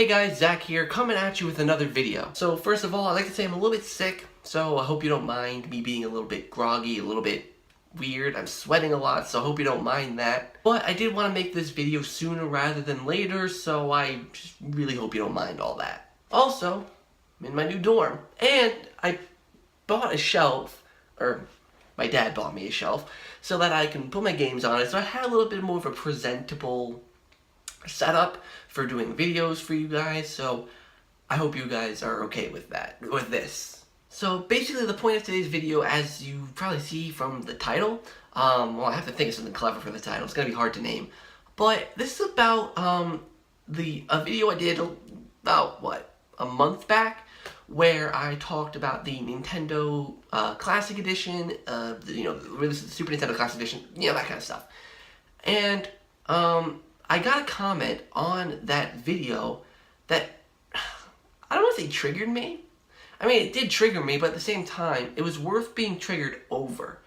Hey guys, Zach here, coming at you with another video. So first of all, I'd like to say I'm a little bit sick, so I hope you don't mind me being a little bit groggy, a little bit weird. I'm sweating a lot, so I hope you don't mind that. But I did want to make this video sooner rather than later, so I just really hope you don't mind all that. Also, I'm in my new dorm, and I bought a shelf, or my dad bought me a shelf, so that I can put my games on it, so I had a little bit more of a presentable setup for doing videos for you guys, so I hope you guys are okay with this. So basically the point of today's video, as you probably see from the title, well, I have to think of something clever for the title, it's gonna be hard to name, but this is about a video I did about, a month back, where I talked about the Nintendo Classic Edition, the release of the Super Nintendo Classic Edition, that kind of stuff. And I got a comment on that video that, I don't want to say triggered me. I mean, it did trigger me, but at the same time, it was worth being triggered over.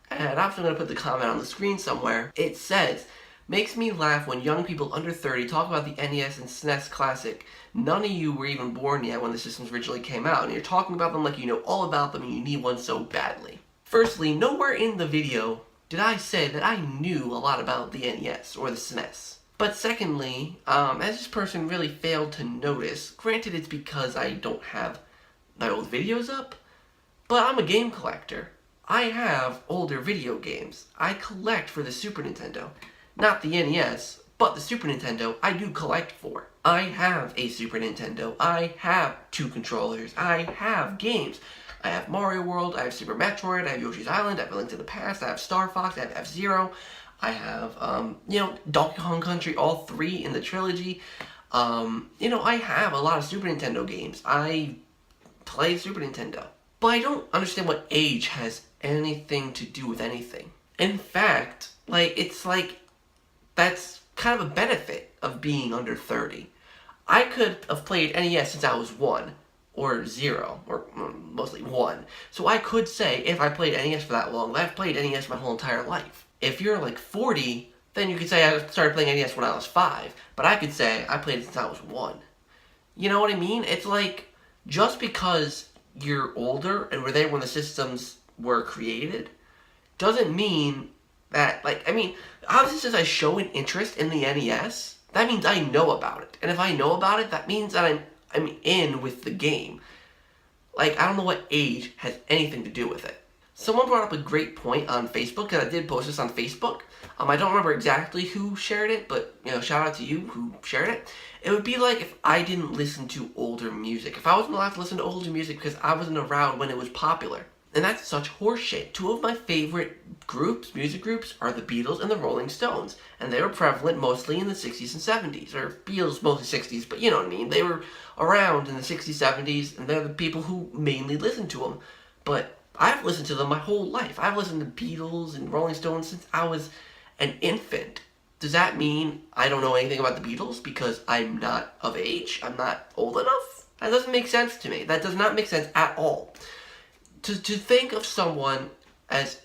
And I'm going to put the comment on the screen somewhere. It says, "Makes me laugh when young people under 30 talk about the NES and SNES Classic. None of you were even born yet when the systems originally came out, and you're talking about them like you know all about them and you need one so badly." Firstly, nowhere in the video did I say that I knew a lot about the NES or the SNES. But secondly, as this person really failed to notice, granted it's because I don't have my old videos up, but I'm a game collector. I have older video games. I collect for the Super Nintendo. Not the NES, but the Super Nintendo I do collect for. I have a Super Nintendo. I have 2 controllers. I have games. I have Mario World, I have Super Metroid, I have Yoshi's Island, I have A Link to the Past, I have Star Fox, I have F-Zero, I have, Donkey Kong Country, all 3 in the trilogy. I have a lot of Super Nintendo games. I play Super Nintendo. But I don't understand what age has anything to do with anything. In fact, it's like, that's kind of a benefit of being under 30. I could have played NES since I was 1, or 0, or mostly 1. So I could say, if I played NES for that long, that I've played NES my whole entire life. If you're like 40, then you could say I started playing NES when I was 5. But I could say I played it since I was 1. You know what I mean? It's like, just because you're older and were there when the systems were created, doesn't mean that, obviously since I show an interest in the NES, that means I know about it. And if I know about it, that means that I'm in with the game. I don't know what age has anything to do with it. Someone brought up a great point on Facebook, and I did post this on Facebook. I don't remember exactly who shared it, but, shout out to you who shared it. It would be like if I didn't listen to older music. If I wasn't allowed to listen to older music because I wasn't around when it was popular. And that's such horseshit. 2 of my favorite music groups, are the Beatles and the Rolling Stones. And they were prevalent mostly in the 60s and 70s. Or Beatles mostly 60s, but you know what I mean. They were around in the 60s, 70s, and they're the people who mainly listened to them. But I've listened to them my whole life. I've listened to Beatles and Rolling Stones since I was an infant. Does that mean I don't know anything about the Beatles because I'm not of age? I'm not old enough? That doesn't make sense to me. That does not make sense at all. To think of someone as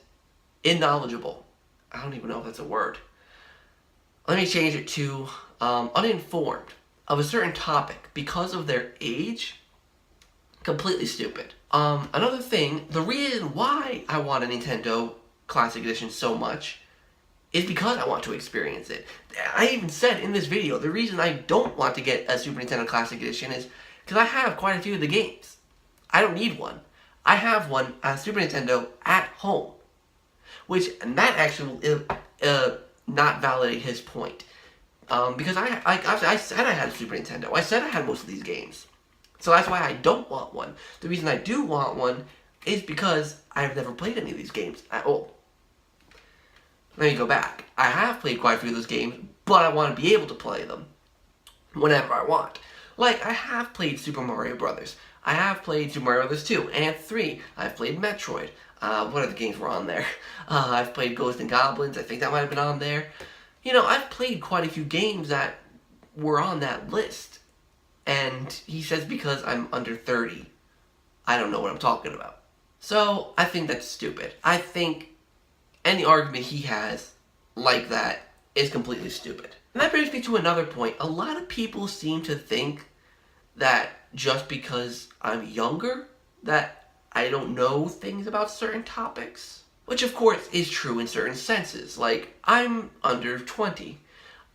unknowledgeable, I don't even know if that's a word. Let me change it to uninformed of a certain topic because of their age, completely stupid. Another thing, the reason why I want a Nintendo Classic Edition so much is because I want to experience it. I even said in this video, the reason I don't want to get a Super Nintendo Classic Edition is because I have quite a few of the games. I don't need one. I have one, a Super Nintendo, at home. And that actually will not validate his point. Because I said I had a Super Nintendo. I said I had most of these games. So that's why I don't want one. The reason I do want one is because I've never played any of these games at all. Let me go back. I have played quite a few of those games, but I want to be able to play them whenever I want. I have played Super Mario Brothers. I have played Super Mario Brothers 2 and 3. I've played Metroid. What other games were on there? I've played Ghosts and Goblins. I think that might have been on there. I've played quite a few games that were on that list. And he says because I'm under 30, I don't know what I'm talking about. So, I think that's stupid. I think any argument he has like that is completely stupid. And that brings me to another point. A lot of people seem to think that just because I'm younger, that I don't know things about certain topics. Which of course is true in certain senses. Like, I'm under 20.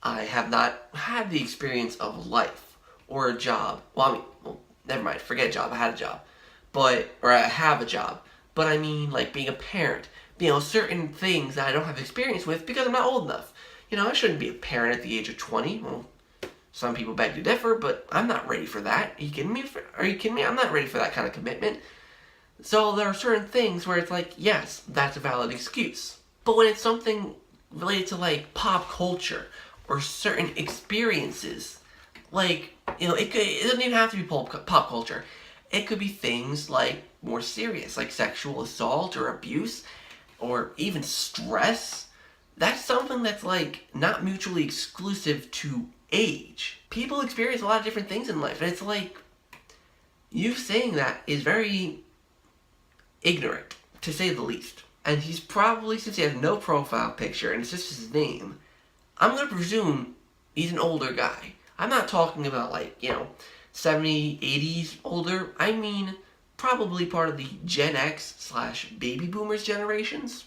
I have not had the experience of life or a job. Well, never mind, forget a job, I had a job. Or I have a job. But I mean, like, being a parent. Certain things that I don't have experience with because I'm not old enough. I shouldn't be a parent at the age of 20. Well, some people beg to differ, but I'm not ready for that. Are you kidding me? I'm not ready for that kind of commitment. So there are certain things where it's like, yes, that's a valid excuse. But when it's something related to, like, pop culture or certain experiences, like, it doesn't even have to be pop culture. It could be things like more serious, like sexual assault or abuse, or even stress. That's something that's, like, not mutually exclusive to age. People experience a lot of different things in life, and it's like, you saying that is very ignorant, to say the least. And he's probably, since he has no profile picture and it's just his name, I'm going to presume he's an older guy. I'm not talking about, like, 70, 80s older. I mean, probably part of the Gen X / baby boomers generations.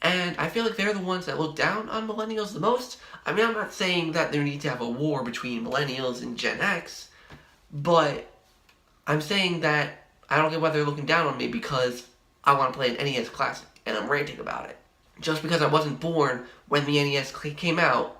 And I feel like they're the ones that look down on millennials the most. I mean, I'm not saying that there needs to have a war between millennials and Gen X, but I'm saying that I don't get why they're looking down on me because I want to play an NES Classic, and I'm ranting about it. Just because I wasn't born when the NES came out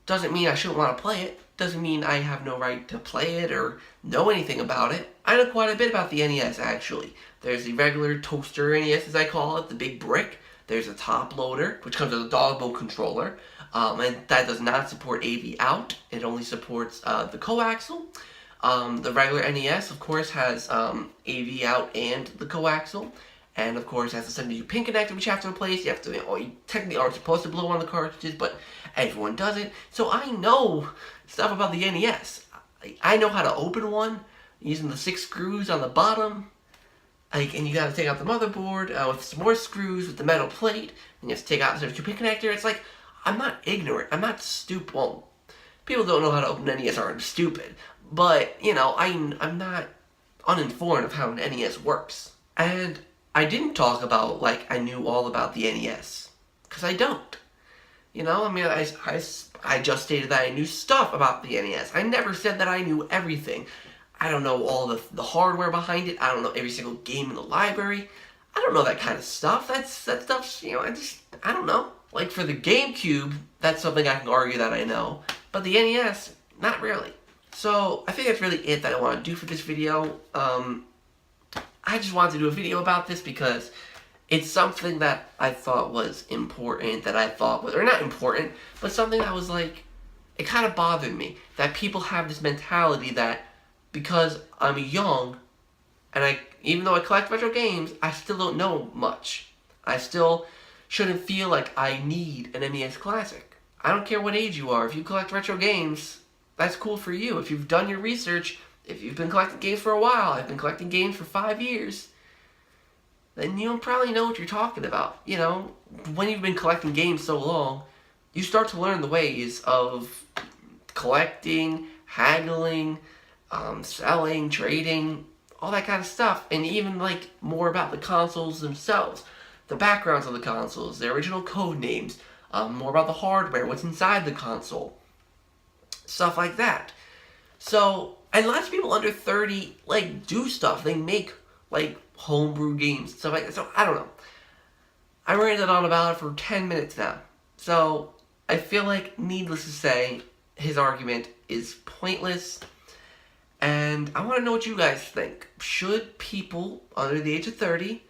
doesn't mean I shouldn't want to play it. Doesn't mean I have no right to play it or know anything about it. I know quite a bit about the NES, actually. There's the regular toaster NES, as I call it, the big brick. There's a top loader, which comes with a dogbo controller, and that does not support AV out. It only supports the coaxial. The regular NES, of course, has AV out and the coaxial, and of course has the 72 pin connector, which you have to replace. You have to, you technically aren't supposed to blow on the cartridges, but everyone does it. So I know stuff about the NES. I know how to open one using the 6 screws on the bottom. And you gotta take out the motherboard with some more screws with the metal plate, and you have to take out the 72 pin connector. It's like, I'm not ignorant. I'm not stupid. Well, people don't know how to open an NES aren't stupid. But, I'm not uninformed of how an NES works. And I didn't talk about, like, I knew all about the NES. Because I don't. I just stated that I knew stuff about the NES. I never said that I knew everything. I don't know all the hardware behind it. I don't know every single game in the library. I don't know that kind of stuff. That stuff's, I don't know. Like, for the GameCube, that's something I can argue that I know. But the NES, not really. So, I think that's really it that I want to do for this video. I just wanted to do a video about this because it's something that I thought was important, or not important, but something that was like, it kind of bothered me. That people have this mentality that because I'm young, and even though I collect retro games, I still don't know much. I still shouldn't feel like I need an NES Classic. I don't care what age you are. If you collect retro games, that's cool for you. If you've done your research, if you've been collecting games for a while, I've been collecting games for 5 years, then you'll probably know what you're talking about. When you've been collecting games so long, you start to learn the ways of collecting, haggling, selling, trading, all that kind of stuff, and even, like, more about the consoles themselves, the backgrounds of the consoles, the original code names, more about the hardware, what's inside the console, stuff like that. So, and lots of people under 30, like, do stuff. They make, like, homebrew games, stuff like that. So, I don't know. I ranted on about it for 10 minutes now. So, I feel like, needless to say, his argument is pointless. And I want to know what you guys think. Should people under the age of 30,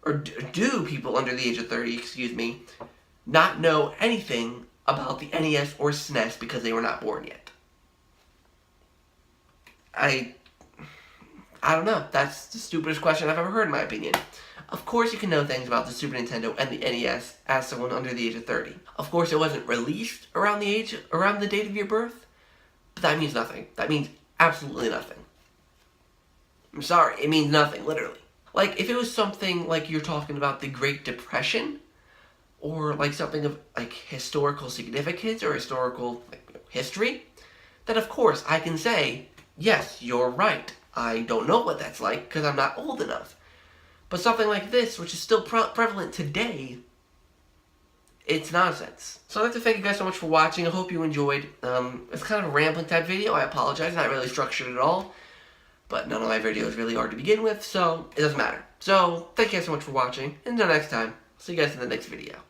or do people under the age of 30, not know anything about the NES or SNES because they were not born yet? I don't know. That's the stupidest question I've ever heard, in my opinion. Of course you can know things about the Super Nintendo and the NES as someone under the age of 30. Of course it wasn't released around the date of your birth, but that means nothing. That means absolutely nothing. I'm sorry, it means nothing, literally. Like, if it was something like you're talking about the Great Depression, or like something of, like, historical significance or historical, like, history, then of course I can say, Yes, you're right. I don't know what that's like because I'm not old enough. But something like this, which is still prevalent today, it's nonsense. So I'd like to thank you guys so much for watching. I hope you enjoyed. It's kind of a rambling type video. I apologize. Not really structured at all. But none of my videos really are to begin with, so it doesn't matter. So thank you guys so much for watching. And until next time, see you guys in the next video.